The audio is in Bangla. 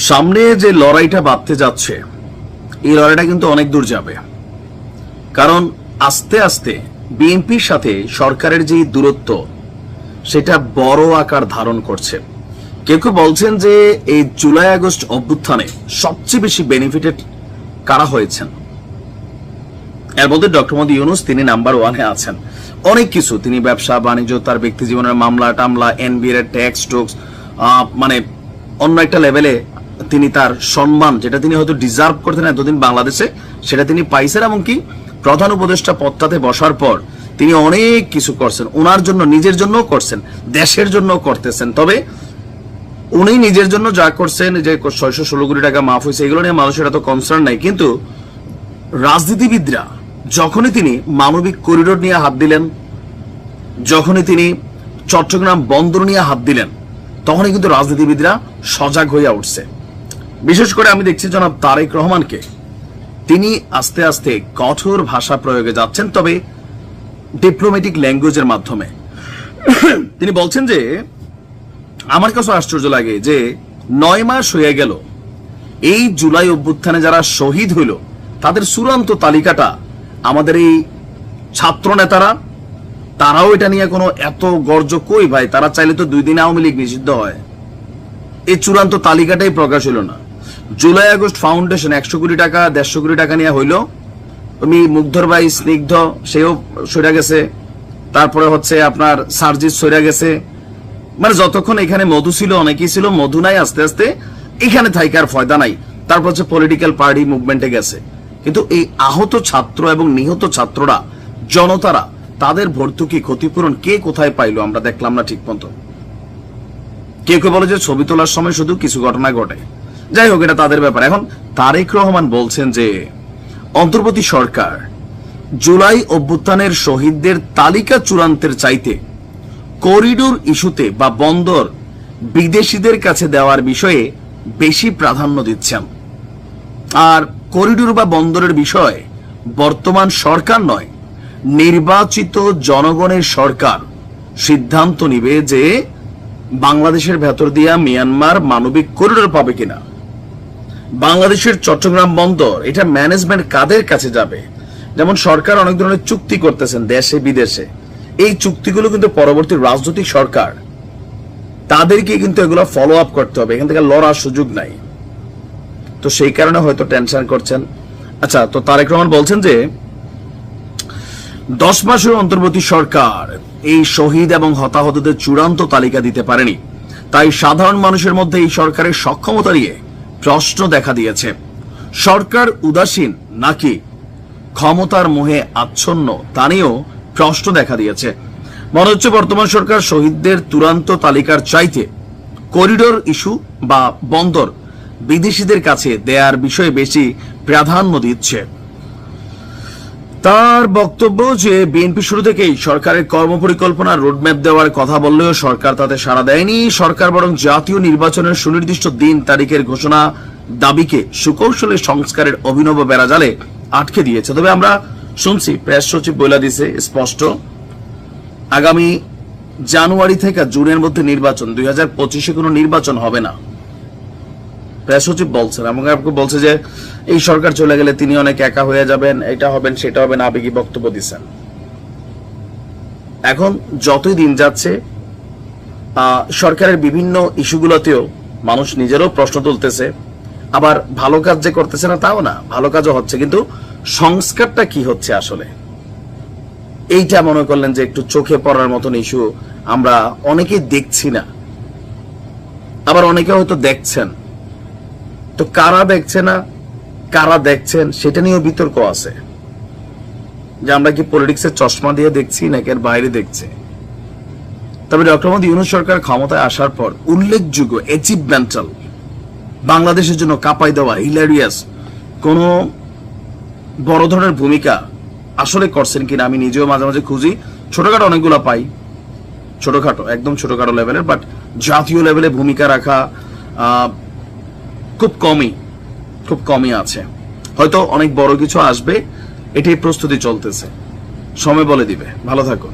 সামনে যে লড়াইটা বাঁধতে যাচ্ছে এই লড়াইটা কিন্তু অনেক দূর যাবে, কারণ আস্তে আস্তে বিএনপির সাথে সরকারের যে দূরত্ব সেটা বড় আকার ধারণ করছে। কেউ কেউ বলছেন যে এই জুলাই আগস্ট অভ্যুত্থানে সবচেয়ে বেশি বেনিফিটেড কারা হয়েছেন, এর মধ্যে ডক্টর মোহাম্মদ ইউনূস তিনি নাম্বার 1-এ আছেন। অনেক কিছু, তিনি ব্যবসা বাণিজ্য, তার ব্যক্তি জীবনের মামলা টামলা, এনবিআর এর ট্যাক্স টোক্স, মানে অন্য একটা লেভেলে তিনি তার সম্মান যেটা তিনি হয়তো ডিজার্ভ করতেন এতদিন বাংলাদেশে সেটা তিনি পাইছেন। এমনকি প্রধান উপদেষ্টা পদটাতে বসার পর তিনি অনেক কিছু করছেন, ওনার জন্য নিজের জন্য করছেন, দেশের জন্য করতেছেন। তবে উনি নিজের জন্য যা করছেন, যে 616 কোটি টাকা মাফ হয়েছে, এগুলো নিয়ে মানুষের এত কনসার্ন নাই। কিন্তু রাজনীতিবিদরা যখনই তিনি মানবিক করিডোর নিয়ে হাত দিলেন, যখনই তিনি চট্টগ্রাম বন্দর নিয়ে হাত দিলেন, তখনই কিন্তু রাজনীতিবিদরা সজাগ হইয়া উঠছে। বিশেষ করে আমি দেখছি জনাব তারেক রহমানকে, তিনি আস্তে আস্তে কঠোর ভাষা প্রয়োগে যাচ্ছেন, তবে ডিপ্লোম্যাটিক ল্যাঙ্গুয়েজের মাধ্যমে। তিনি বলছেন যে আমার কাছে আশ্চর্য লাগে যে 9 মাস হয়ে গেল এই জুলাই অভ্যুত্থানে যারা শহীদ হইল তাদের চূড়ান্ত তালিকাটা আমাদের এই ছাত্র নেতারা, তারাও এটা নিয়ে কোনো এত গর্জ কই ভাই? তারা চাইলে তো 2 দিন আওয়ামী লীগ নিষিদ্ধ হয়, এই চূড়ান্ত তালিকাটাই প্রকাশ হইল না। জুলাই আগস্ট ফাউন্ডেশন 100 কোটি টাকা 150 কোটি টাকা নিয়ে হইল, তুমি মুগ্ধর ভাই স্নিগ্ধ সেও সরে গেছে, তারপরে হচ্ছে আপনার সার্জিস সরে গেছে, মানে যতক্ষণ এখানে মধু ছিল অনেকেই ছিল, মধু নাই, আস্তে আস্তে এখানে থাইকার ফয়দা নাই। তারপর হচ্ছে পলিটিক্যাল পার্টি মুভমেন্টে গেছে। কিন্তু এই আহত ছাত্র এবং নিহত ছাত্ররা, জনতারা, তাদের ভর্তুকি ক্ষতিপূরণ কে কোথায় পাইলো আমরা দেখলাম না ঠিক মতো। কেউ কেউ বলে যে ছবি তোলার সময় শুধু কিছু ঘটনা ঘটে, যাই হোক এটা তাদের ব্যাপার। এখন তারেক রহমান বলছেন যে অন্তর্বর্তী সরকার জুলাই অভ্যুত্থানের শহীদদের তালিকা চূড়ান্তের চাইতে করিডোর ইস্যুতে বা বন্দর বিদেশিদের কাছে দেওয়ার বিষয়ে বেশি প্রাধান্য দিচ্ছেন। আর করিডোর বা বন্দরের বিষয়ে বর্তমান সরকার নয়, নির্বাচিত জনগণের সরকার সিদ্ধান্ত নিবে যে বাংলাদেশের ভেতর দিয়া মিয়ানমার মানবিক করিডোর পাবে কিনা। বাংলাদেশের চট্টগ্রাম বন্দর এটা ম্যানেজমেন্ট কাদের কাছে যাবে? যেমন সরকার অনেক ধরনের চুক্তি করতেছেন দেশে বিদেশে, এই চুক্তিগুলো কিন্তু পরবর্তী রাজনৈতিক সরকার তাদেরকে কিন্তু এগুলো ফলো আপ করতে হবে, এখান থেকে লড়ার সুযোগ নাই। তো সেই কারণে হয়তো টেনশন করছেন। আচ্ছা, তো তারেক রহমান বলছেন যে 10 মাসের অন্তর্বর্তী সরকার এই শহীদ এবং হতাহতদের চূড়ান্ত তালিকা দিতে পারেনি, তাই সাধারণ মানুষের মধ্যে এই সরকারের সক্ষমতা নিয়ে প্রশ্ন দেখা দিয়েছে। সরকার উদাসীন নাকি ক্ষমতার মোহে আচ্ছন্ন তা নিয়েও প্রশ্ন দেখা দিয়েছে। মনে হচ্ছে বর্তমান সরকার শহীদদের চূড়ান্ত তালিকার চাইতে করিডোর ইস্যু বা বন্দর বিদেশিদের কাছে দেয়ার বিষয়ে বেশি প্রাধান্য দিচ্ছে। তার বক্তব্য যে বিএনপি শুরু থেকেই সরকারের কর্মপরিকল্পনা রোডম্যাপ দেওয়ার কথা বললেও সরকার তাতে সাড়া দেয়নি। সরকার বরং জাতীয় নির্বাচনের সুনির্দিষ্ট দিন তারিখের ঘোষণা দাবিকে সুকৌশলে সংস্কারের অভিনব বেড়াজালে আটকে দিয়েছে। তবে আমরা শুনছি প্রেস সচিব বলে দিছে স্পষ্ট, আগামী জানুয়ারি থেকে জুনের মধ্যে নির্বাচন, 2025-এ কোনো নির্বাচন হবে না। প্রেস সচিব বলছেন, আমাকে বলছে যে এই সরকার চলে গেলে তিনি অনেক একা হয়ে যাবেন, এটা হবেন সেটা হবেন, আবেগী বক্তব্য দিচ্ছেন। এখন যতই দিন যাচ্ছে সরকারের বিভিন্ন ইস্যুগুলোতেও মানুষ নিজেরও প্রশ্ন তুলতেছে, আবার ভালো কাজ যে করতেছে না তাও না, ভালো কাজও হচ্ছে, কিন্তু সংস্কারটা কি হচ্ছে আসলে এইটা মনে করলেন যে একটু চোখে পড়ার মতন ইস্যু আমরা অনেকেই দেখছি না, আবার অনেকে হয়তো দেখছেন। তো কারা দেখছে না কারা দেখছেন সেটা নিয়েও বিতর্ক আছে, যে আমরা কি পলিটিক্সের চশমা দিয়ে দেখছি নাকি এর বাইরে দেখছি। তবে ডক্টর মোহাম্মদ ইউনূস সরকার ক্ষমতায় আসার পর উল্লেখযোগ্য অ্যাচিভমেন্টাল, বাংলাদেশের জন্য কাঁপাই দেওয়া, হিলারিয়াস কোন বড় ধরনের ভূমিকা আসলে করছেন কিনা আমি নিজেও মাঝে মাঝে খুঁজি। ছোটখাটো অনেকগুলো পাই, ছোটখাটো একদম ছোটখাটো লেভেলের, বাট জাতীয় লেভেলে ভূমিকা রাখা খুব কমই আছে। হয়তো অনেক বড় কিছু আসবে, এটাই প্রস্তুতি চলতেছে, সময় বলে দিবে। ভালো থাকুন।